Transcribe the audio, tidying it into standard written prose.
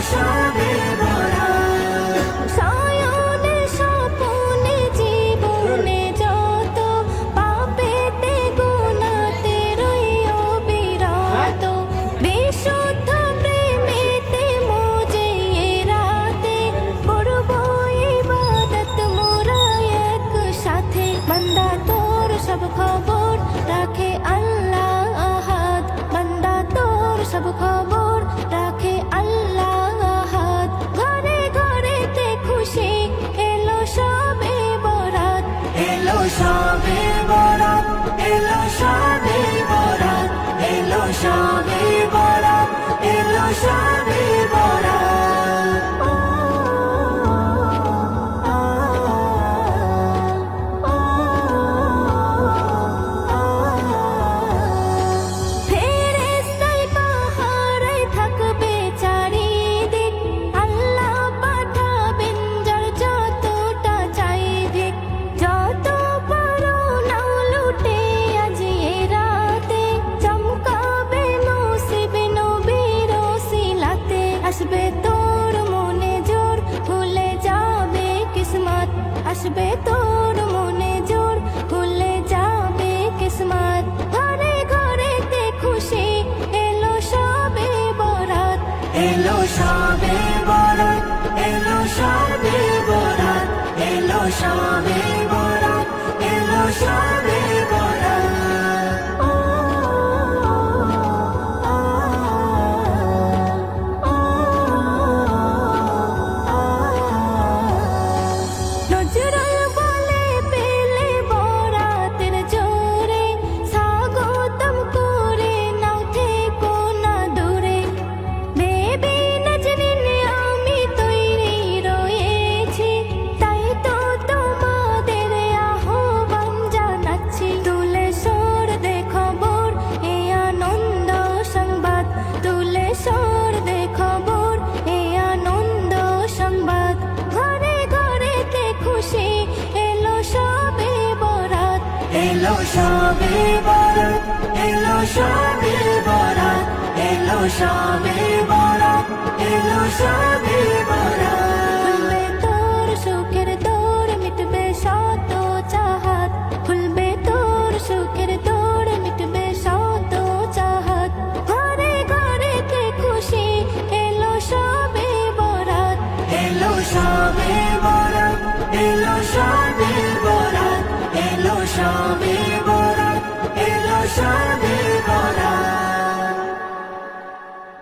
সবে বরাত। সায়নে স্বপনে জীবনে যত পাপেতে গুনাতে রইও বিরত, বিশুদ্ধ প্রেমেতে মজে রাতে করব ইবাদত মোরা একসাথে। বান্দা তোর সব খবর রাখে আল্লাহ আহাদ, বান্দা তোর সব খবর রাখে আল্লাহ আহাদ। ঘরে ঘরেতে খুশি এলো সবে বরাত, এলো সবে বরাত, এলো সবে বরাত, এলো সবে বরাত, এলো সবে বরাত। ফেরেশতায় পাহারায় থাকবে চারিদিক, আল্লাহ পাঠাবেন যার যতটা চাইবে। যত পারো নাও লুটে আজ এ রাতে, চমকাবে নসিব নবীর ওসিলাতে। আসবে তোর মনে জোর, ভুলে যাবে কিসমত, আসবে তোর মনে জোর, ভুলে যাবে কিসমত। ঘরে ঘরেতে খুশি এলো সবে বরাত, এলো সবে বরাত, এলো সবে বরাত, এলো সবে বরাত, এলো সবে বরাত। নজরুল বলে পেলে বরাতের জোরে, স্বাগতম করে নাও থেকো না দূরে। বেবি নাজনীন আমি তৈরি রয়েছি, তাই তো তোমাদের আহ্বান জানাচ্ছি। তুলে সর দে খবর এ আনন্দ সংবাদ, তুলে সর দে খবর এ আনন্দ সংবাদ। ঘরে ঘরেতে খুশি এলো সবে বরাত, এলো সবে বরাত, এলো সবে বরাত, এলো সবে বরাত, এলো সবে বরাত।